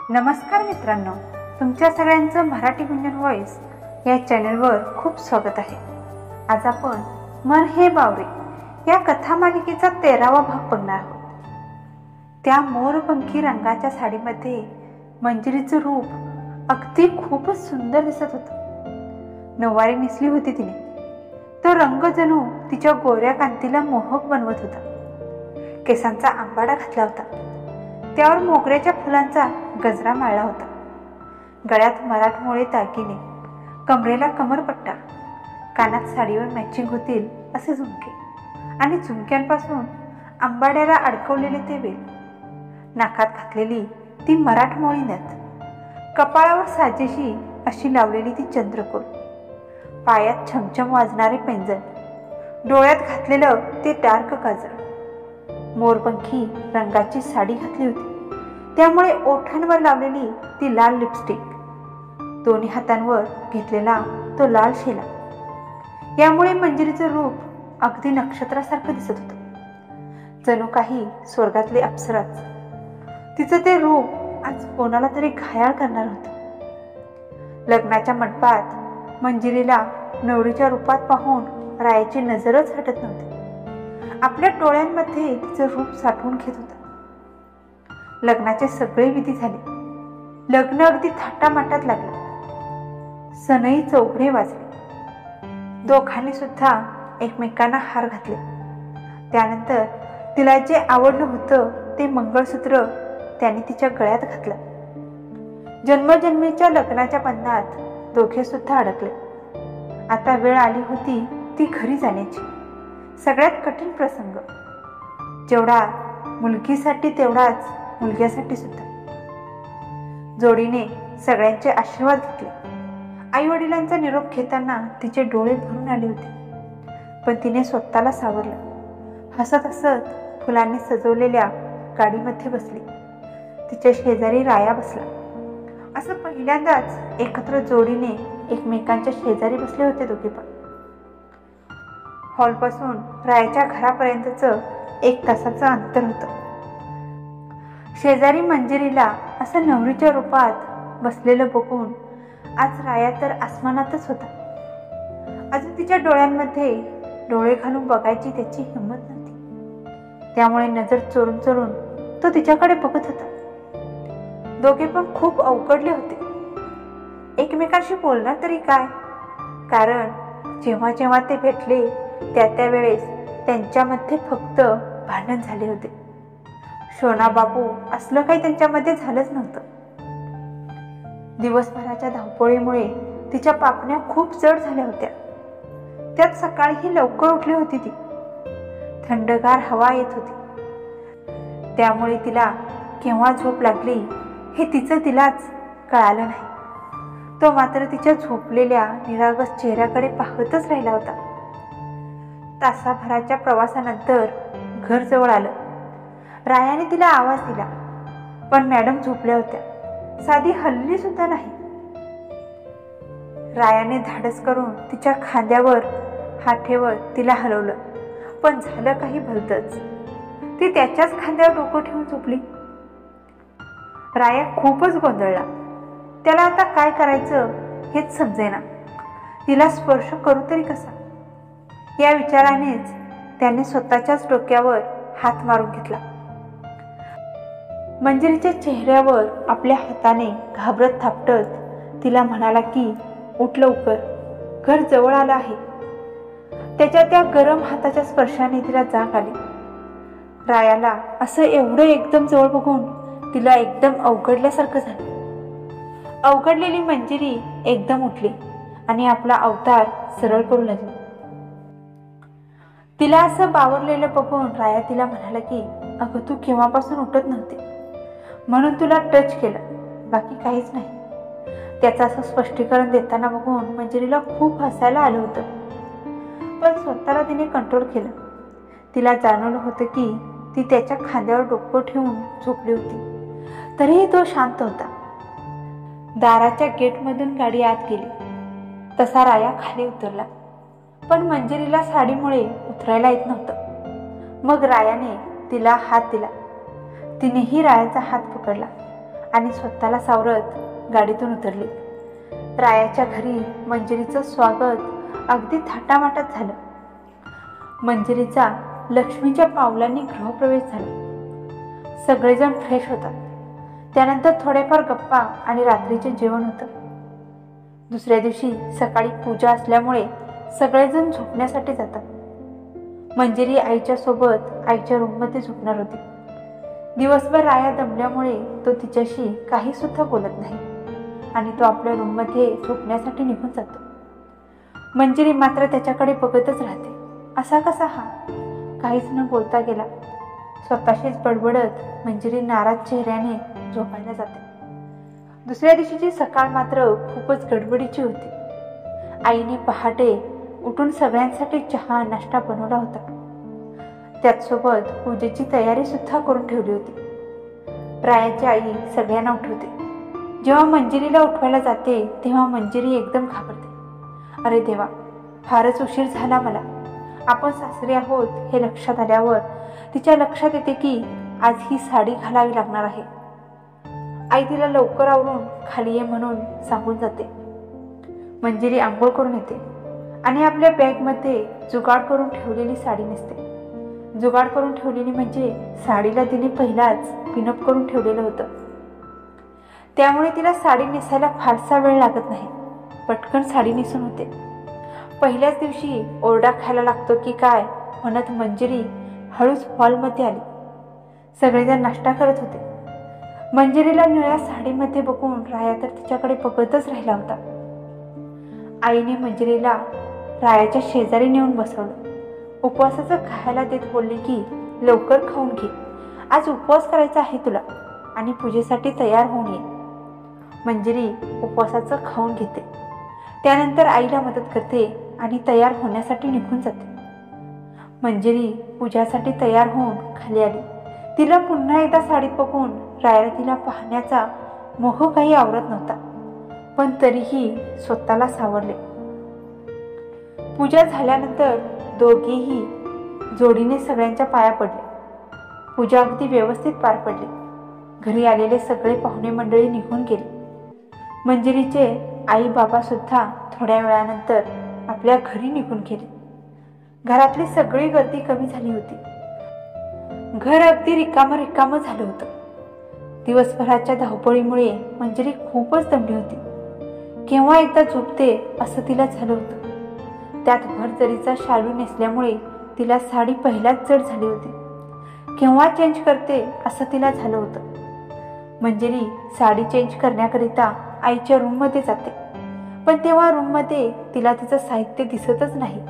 नमस्कार मित्रांनो, तुमच्या सगळ्यांचं मराठी गुंजन व्हॉइस या चॅनलवर खूप स्वागत आहे। आज आपण मन हे बावरे या कथामालिकेचा 13वा भाग बघणार आहोत। त्या मोरपंखी रंगाच्या साडीमध्ये मंजिरीचं रूप अगदी खूपच सुंदर दिसत होतं। नऊवारी नेसली होती तिने। तो रंग जणू तिच्या गोऱ्या कांतीला मोहक बनवत होता। केसांचा आंबाडा घातला होता, त्यावर मोगऱ्याच्या फुलांचा गजरा माळला होता। गळ्यात मराठमोळे दागिने, कमरेला कमरपट्टा, कानात साडीवर मॅचिंग होतील असे झुमके आणि झुमक्यांपासून आंबाड्याला अडकवलेले ते वेल, नाकात घातलेली ती मराठमोळी नथ, कपाळावर साजेशी अशी लावलेली ती चंद्रकोर, पायात छमछम वाजणारे पैंजण, डोळ्यात घातलेलं ते डार्क काजळ। मोरपंखी रंगाची साडी घातली होती, त्यामुळे ओठांवर लावलेली ती लाल लिपस्टिक, दोन्ही हातांवर घेतलेला तो लाल शेला, यामुळे मंजिरीचं रूप अगदी नक्षत्रासारखं दिसत होतं, जणू काही स्वर्गातले अप्सराच। तिचं ते रूप आज कोणाला तरी घायाळ करणार होतं। लग्नाच्या मंडपात मंजिरीला नवरीच्या रूपात पाहून रायाची नजरच हटत नव्हती। आपल्या डोळ्यांमध्ये तिचं रूप साठवून घेत होता। लग्नाचे सगळे विधी झाले। लग्न अगदी थाटामाटात लागलं। सनई चौघडे वाजले। दोघांनी सुद्धा एकमेकांना हार घातले। त्यानंतर तिला जे आवडलं होतं ते मंगळसूत्र त्याने तिच्या गळ्यात घातलं। जन्मजन्मीच्या लग्नाच्या बंधनात दोघे सुद्धा अडकले। आता वेळ आली होती ती घरी जाण्याची। सगळ्यात कठीण प्रसंग, जेवढा मुलगीसाठी तेवढाच मुलग्यासाठी सुद्धा। जोडीने सगळ्यांचे आशीर्वाद घेतले। आई वडिलांचा निरोप घेताना तिचे डोळे भरून आले होते, पण तिने स्वतःला सावरलं। हसत हसत फुलांनी सजवलेल्या गाडीमध्ये बसली। तिच्या शेजारी राया बसला। असं पहिल्यांदाच एकत्र जोडीने एकमेकांच्या शेजारी बसले होते दोघे पण। हॉलपासून रायाच्या घरापर्यंतचं 1 तासाचं अंतर होतं। शेजारी मंजिरीला असं नवरीच्या रूपात बसलेलं बघून आज राया तर आसमानातच होता। अजून तिच्या डोळ्यांमध्ये डोळे घालून बघायची त्याची हिंमत नव्हती, त्यामुळे नजर चोरून चोरून तो तिच्याकडे बघत होता। दोघे पण खूप अवघडले होते। एकमेकांशी बोलणार तरी काय, कारण जेव्हा जेव्हा ते भेटले त्या वेळेस त्यांच्यामध्ये फक्त भांडण झाले होते। शोना बाबू असलं काही त्यांच्यामध्ये झालंच नव्हतं। दिवसभराच्या धावपळीमुळे तिच्या पापण्या खूप जड झाल्या होत्या। त्यात सकाळीही लवकर उठली होती ती। थंडगार हवा येत होती, त्यामुळे तिला केव्हा झोप लागली हे तिलाच कळालं नाही। तो मात्र तिच्या झोपलेल्या निरागस चेहऱ्याकडे पाहतच राहिला होता। तासाभराच्या प्रवासानंतर घर जवळ आलं। रायाने तिला आवाज दिला, पण मॅडम झोपल्या होत्या, साधी हलली सुद्धा नाही। रायाने धाडस करून तिच्या खांद्यावर हात ठेवत तिला हलवलं, पण झालं काही भलतंच। ती त्याच्याच खांद्यावर डोकं ठेवून झोपली। राया खूपच गोंधळला। त्याला आता काय करायचं हेच समजेना। तिला स्पर्श करू तरी कसा, या विचारानेच त्याने स्वतःच्याच डोक्यावर हात मारून घेतला। मंजिरीच्या चेहऱ्यावर आपल्या हाताने घाबरत थापटत तिला म्हणाला की उठ लवकर, घर जवळ आलं आहे। त्याच्या त्या गरम हाताच्या स्पर्शाने तिला जाग आली। रायाला असं एवढं एकदम जवळ बघून तिला एकदम अवघडल्यासारखं झालं। अवघडलेली मंजिरी एकदम उठली आणि आपला अवतार सरळ करू लागली। तिला असं बावरलेलं बघून राया तिला म्हणाला की अगं तू केव्हापासून उठत नव्हती, म्हणून तुला टच केलं, बाकी काहीच नाही। त्याचं असं स्पष्टीकरण देताना बघून मंजिरीला खूप हसायला आलं होतं, पण स्वतःला तिने कंट्रोल केलं। तिला जाणवलं होतं की ती त्याच्या खांद्यावर डोकं ठेवून झोपली होती, तरीही तो शांत होता। दाराच्या गेटमधून गाडी आत गेली तसा राया खाली उतरला, पण मंजिरीला साडीमुळे उतरायला येत नव्हतं। मग रायाने तिला हात दिला। तिनेही रायाचा हात पकडला आणि स्वतःला सावरत गाडीतून उतरली. रायाच्या घरी मंजिरीचं स्वागत अगदी थाटामाटात झालं. मंजिरीचा लक्ष्मीच्या पावलांनी गृहप्रवेश झाला. सगळेजण फ्रेश होतात. त्यानंतर थोडेफार गप्पा आणि रात्रीचे जेवण होतं. दुसऱ्या दिवशी सकाळी पूजा असल्यामुळे सगळेजण झोपण्यासाठी जातात. मंजिरी आईच्या सोबत आईच्या रूममध्ये झोपणार होती. दिवसभर राया दमल्यामुळे तो तिच्याशी काही सुद्धा बोलत नाही आणि तो आपल्या रूममध्ये झोपण्यासाठी निघून जातो. मंजिरी मात्र त्याच्याकडे बघतच राहते. असा कसा हा? काहीच न बोलता गेला. स्वतःशीच बडबडत मंजिरी नाराज चेहऱ्याने झोपायला जाते. दुसऱ्या दिवशीची सकाळ मात्र खूपच गडबडीची होती. आईने पहाटे उठून सगळ्यांसाठी चहा नाश्ता बनवला होता. त्याचसोबत पूजेची तयारी सुद्धा करून ठेवली होती. रायाची आई सगळ्यांना उठवते. जेव्हा मंजिरीला उठवायला जाते तेव्हा मंजिरी एकदम घाबरते. अरे देवा, फारच उशीर झाला मला. आपण सासरे आहोत हे लक्षात आल्यावर तिच्या लक्षात येते की आज ही साडी घालावी लागणार आहे. आई तिला लवकर आवरून खाली ये म्हणून सांगून जाते. मंजिरी आंघोळ करून येते आणि आपल्या बॅगमध्ये जुगाड करून ठेवलेली साडी नेसते. जुगाड करून ठेवलेली म्हणजे साडीला तिने पहिलाच पिनअप करून ठेवलेलं होतं. त्यामुळे तिला साडी नेसायला फारसा वेळ लागत नाही. पटकन साडी नेसून होते. पहिल्याच दिवशी ओरडा खायला लागतो की काय म्हणत मंजिरी हळूच हॉलमध्ये आली. सगळेजण नाश्ता करत होते. मंजिरीला निळ्या साडीमध्ये बघून राया तर तिच्याकडे बघतच राहिला होता. आईने मंजिरीला रायाच्या शेजारी नेऊन बसवलं. उपवासाचं खायला देत बोलली की लवकर खाऊन घे, आज उपवास करायचा आहे तुला आणि पूजेसाठी तयार होऊन ये. मंजिरी उपवासाचं खाऊन घेते. त्यानंतर आईला मदत करते आणि तयार होण्यासाठी निघून जाते. मंजिरी पूजासाठी तयार होऊन खाली आली. तिला पुन्हा एकदा साडीत बघून रायाला तिला पाहण्याचा मोह काही आवरत नव्हता, पण तरीही स्वतःला सावरले. पूजा झाल्यानंतर दोघेही जोडीने सगळ्यांच्या पाया पडले. पूजा अगदी व्यवस्थित पार पडली. घरी आलेले सगळे पाहुणे मंडळी निघून गेले. मंजिरीचे आई बाबा सुद्धा थोड्या वेळानंतर आपल्या घरी निघून गेले. घरातली सगळी गर्दी कमी झाली होती. घर अगदी रिकामं झालं होतं. दिवसभराच्या धावपळीमुळे मंजिरी खूपच दमली होती. केव्हा एकदा झोपते असं तिला झालं होतं. त्यात भरजरीचा शालू नेसल्यामुळे तिला साडी पहिल्याच जड झाली होती. केव्हा चेंज करते असं तिला झालं होतं. मंजिरी साडी चेंज करण्याकरिता आईच्या रूममध्ये जाते, पण तेव्हा रूममध्ये तिला तिचं साहित्य दिसतच नाही.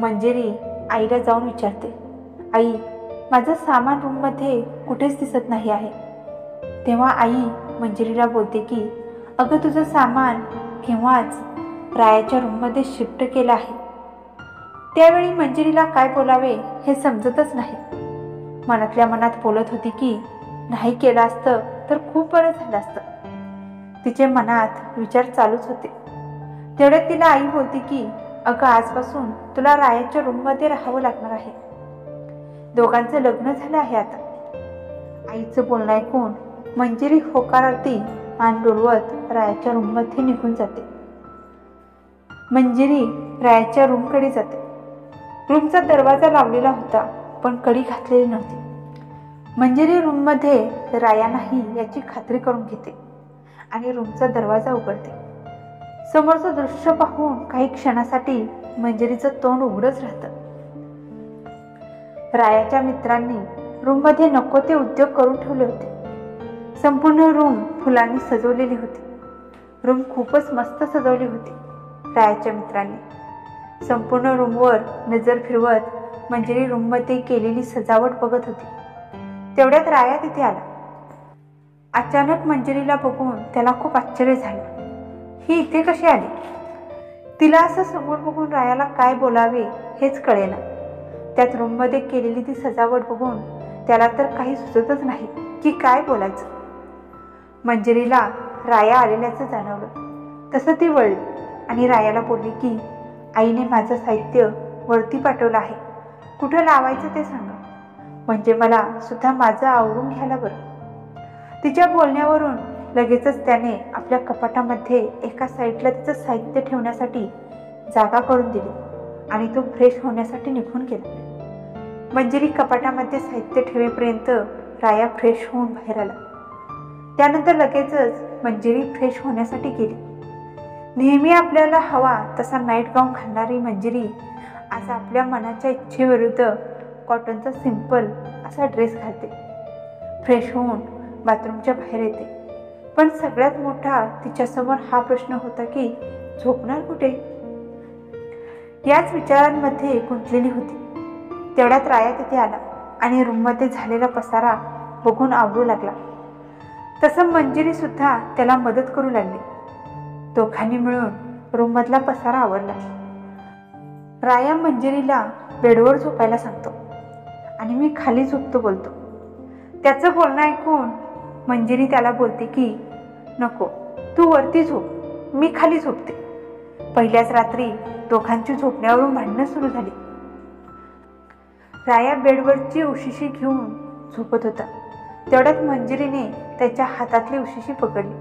मंजिरी आईला जाऊन विचारते, आई, माझं सामान रूममध्ये कुठेच दिसत नाही आहे. तेव्हा आई मंजिरीला बोलते की अगं, तुझं सामान केव्हाच रायाच्या रूममध्ये शिफ्ट केलं आहे. त्यावेळी मंजिरीला काय बोलावे हे समजतच नाही. मनातल्या मनात बोलत होती की नाही केलं असतं तर खूप बरं झालं असतं. तिचे मनात विचार चालूच होते. तेवढ्यात तिला आई बोलते की अगं, आजपासून तुला रायाच्या रूममध्ये राहावं लागणार आहे. दोघांचं लग्न झालं आहे आता. आईचं बोलणं ऐकून मंजिरी होकारार्थी मान डोलवत रायाच्या रूममध्ये निघून जाते. मंजिरी रायाच्या रूमकडे जाते. रूमचा दरवाजा लावलेला होता, पण कडी घातलेली नव्हती. मंजिरी रूममध्ये राया नाही याची खात्री करून घेते आणि रूमचा दरवाजा उघडते. समोरचं दृश्य पाहून काही क्षणासाठी मंजिरीचं तोंड उघडच राहतं. रायाच्या मित्रांनी रूममध्ये नको ते उद्योग करून ठेवले होते. संपूर्ण रूम फुलांनी सजवलेली होती. रूम खूपच मस्त सजवली होती. रायाच्या मित्रांनी संपूर्ण रूमवर नजर फिरवत मंजिरी रूममध्ये केलेली सजावट बघत होती. तेवढ्यात राया तिथे आला. अचानक मंजिरीला बघून त्याला खूप आश्चर्य झालं. ही इथे कशी आली? तिला असं समोर बघून रायाला काय बोलावे हेच कळेना. त्यात रूममध्ये केलेली ती सजावट बघून त्याला तर काही सुचतच नाही की काय बोलायचं. मंजिरीला राया आलेल्याचं जाणवलं. तसं ती वळली आणि रायाला बोलली की आईने माझं साहित्य वरती पाठवलं आहे. कुठं लावायचं ते सांगा, म्हणजे मला सुद्धा माझं आवरून घ्यायला बरं. तिच्या बोलण्यावरून लगेचच त्याने आपल्या कपाटामध्ये एका साईडला तिचं साहित्य ठेवण्यासाठी जागा करून दिली आणि तो फ्रेश होण्यासाठी निघून गेला. मंजिरी कपाटामध्ये साहित्य ठेवेपर्यंत राया फ्रेश होऊन बाहेर आला. त्यानंतर लगेचच मंजिरी फ्रेश होण्यासाठी गेली. नेहमी आपल्याला हवा तसा नाईट गाऊन घालणारी मंजिरी आज आपल्या मनाच्या इच्छेविरुद्ध कॉटनचा सिंपल असा ड्रेस घालते. फ्रेश होऊन बाथरूमच्या बाहेर येते. पण सगळ्यात मोठा तिच्यासमोर हा प्रश्न होता की झोपणार कुठे. याच विचारांमध्ये गुंतलेली होती. तेवढ्यात राया तिथे आला आणि रूममध्ये झालेला पसारा बघून आवरू लागला. तसं मंजिरी सुद्धा त्याला मदत करू लागली. दोघांनी मिळून रूममधला पसारा आवरला. राया मंजिरीला बेडवर झोपायला सांगतो आणि मी खाली झोपतो बोलतो. त्याचं बोलणं ऐकून मंजिरी त्याला बोलते की नको, तू वरती झोप, मी खाली झोपते. पहिल्याच रात्री दोघांची झोपण्यावरून भांडणं सुरू झाली. राया बेडवरची उशिशी घेऊन झोपत होता. तेवढ्यात मंजिरीने त्याच्या हातातली उशिशी पकडली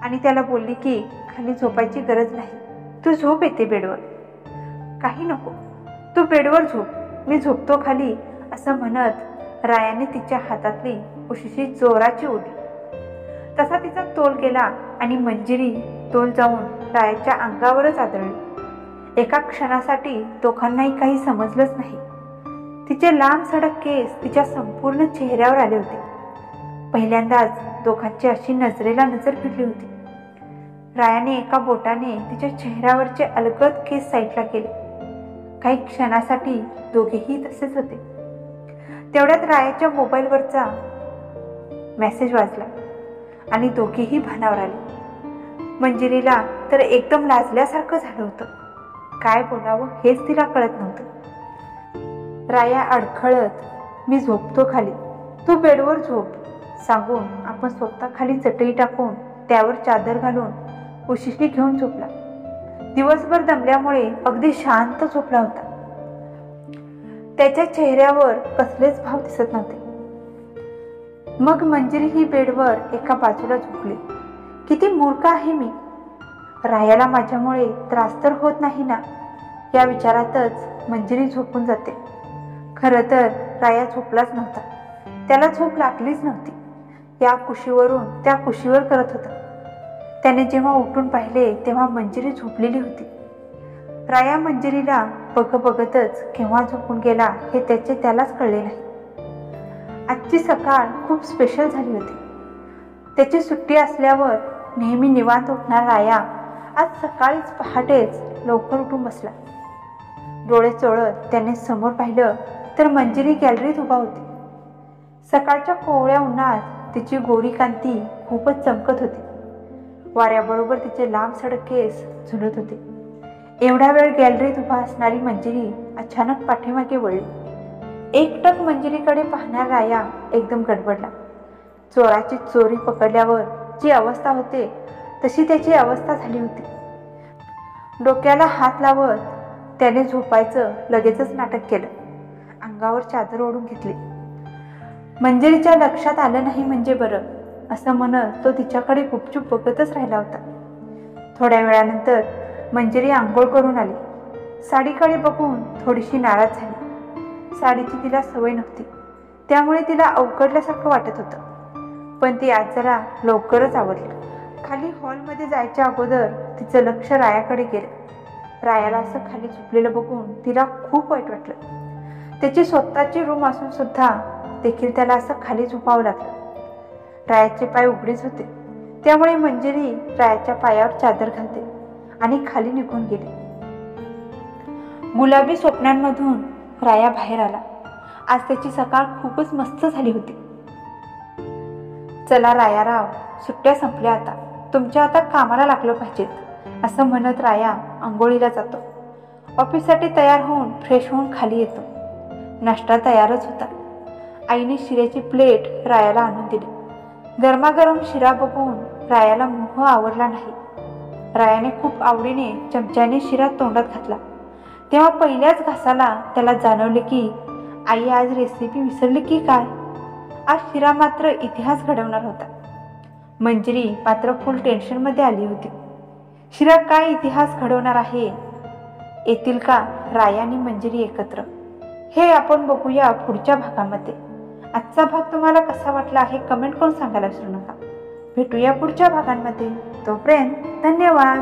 आणि त्याला बोलली की खाली झोपायची गरज नाही, तू झोप येते बेडवर. काही नको, तू बेडवर झोप, मी झोपतो खाली, असं म्हणत रायाने तिच्या हातातली उशिशी जोराची ओढली. तसा तिचा तोल गेला आणि मंजिरी तोल जाऊन रायाच्या अंगावरच आदळली. एका क्षणासाठी दोघांनाही काही समजलंच नाही. तिचे लांब सडक केस तिच्या संपूर्ण चेहऱ्यावर आले होते. पहिल्यांदाच दोघांची अशी नजरेला नजर भिडली होती. रायाने एका बोटाने तिच्या चेहऱ्यावरचे अलगद केस साईडला केले. काही क्षणासाठी दोघेही तसेच होते. तेवढ्यात रायाच्या मोबाईलवरचा मेसेज वाजला आणि दोघेही भानावर आले. मंजिरीला तर एकदम लाजल्यासारखं झालं होतं. काय बोलावं हेच तिला कळत नव्हतं. राया अडखळत मी झोपतो खाली, तू बेडवर झोप सांगून आपण स्वतः खाली चटई टाकून त्यावर चादर घालून उशिशी घेऊन झोपला. दिवसभर दमल्यामुळे अगदी शांत झोपला होता. त्याच्या चेहऱ्यावर कसलेच भाव दिसत नव्हते. मग मंजिरी ही बेडवर एका बाजूला झोपली. किती मूर्ख आहे मी, रायाला माझ्यामुळे त्रास तर होत नाही ना, या विचारातच मंजिरी झोपून जाते. खरं तर राया झोपलाच नव्हता. त्याला झोप लागलीच नव्हती. या कुशीवरून त्या कुशीवर करत होता. त्याने जेव्हा उठून पाहिले तेव्हा मंजिरी झोपलेली होती. राया मंजिरीला बघतच केव्हा झोपून गेला हे त्यालाच कळले नाही. आजची सकाळ खूप स्पेशल झाली होती. त्याची सुट्टी असल्यावर नेहमी निवांत उठणार राया आज सकाळीच पहाटेच लवकर उठून बसला. डोळे चोळत त्याने समोर पाहिलं तर मंजिरी गॅलरीत उभा होती. सकाळच्या कोवळ्या उन्हात तिची गोरी कांती खूपच चमकत होती. वाऱ्याबरोबर तिचे लांब सडक केस झुलत होते. एवढा वेळ गॅलरीत उभा असणारी मंजिरी अचानक पाठीमागे वळली. एकटक मंजिरीकडे पाहणार राया एकदम गडबडला. चोराची चोरी पकडल्यावर जी अवस्था होते तशी त्याची अवस्था झाली होती. डोक्याला हात लावत त्याने झोपायचं लगेचच नाटक केलं. अंगावर चादर ओढून घेतली. मंजिरीच्या लक्षात आलं नाही म्हणजे बरं, असं म्हणत तो तिच्याकडे गुपचूप बघतच राहिला होता. थोड्या वेळानंतर मंजिरी आंघोळ करून आली. साडीकडे बघून थोडीशी नाराज झाली. साडीची तिला सवय नव्हती, त्यामुळे तिला अवघडल्यासारखं वाटत होतं. पण ती आज जरा लवकरच आवरली. खाली हॉलमध्ये जायच्या अगोदर तिचं लक्ष रायाकडे गेलं. रायाला असं खाली झोपलेलं बघून तिला खूप वाईट वाटलं. त्याची स्वतःची रूम असून सुद्धा देखील त्याला असं खाली झोपावं लागलं. रायाचे पाय उघडेच होते, त्यामुळे मंजिरी रायाच्या पायावर चादर घालते आणि खाली निघून गेली. गुलाबी स्वप्नांमधून राया बाहेर आला. आज त्याची सकाळ खूपच मस्त झाली होती. चला रायाराव, सुट्ट्या संपल्या आता, तुमच्या आता कामाला लागलं पाहिजेत, असं म्हणत राया आंघोळीला जातो. ऑफिससाठी तयार होऊन फ्रेश होऊन खाली येतो. नाश्ता तयारच होता. आईने शिऱ्याची प्लेट रायाला आणून दिली. गरमागरम शिरा बघून रायाला मोह आवरला नाही. रायाने खूप आवडीने चमच्याने शिरा तोंडात घातला. तेव्हा पहिल्याच घासाला त्याला जाणवले की आई आज रेसिपी विसरली की काय. आज शिरा मात्र इतिहास घडवणार होता. मंजिरी मात्र फुल टेन्शनमध्ये आली होती. शिरा काय इतिहास घडवणार आहे? येतील का राया आणि मंजिरी एकत्र? हे आपण बघूया पुढच्या भागामध्ये. आजचा भाग तुम्हाला कसा वाटला आहे कमेंट करून सांगायला विसरू नका. भेटूया पुढच्या भागांमध्ये. तोपर्यंत धन्यवाद.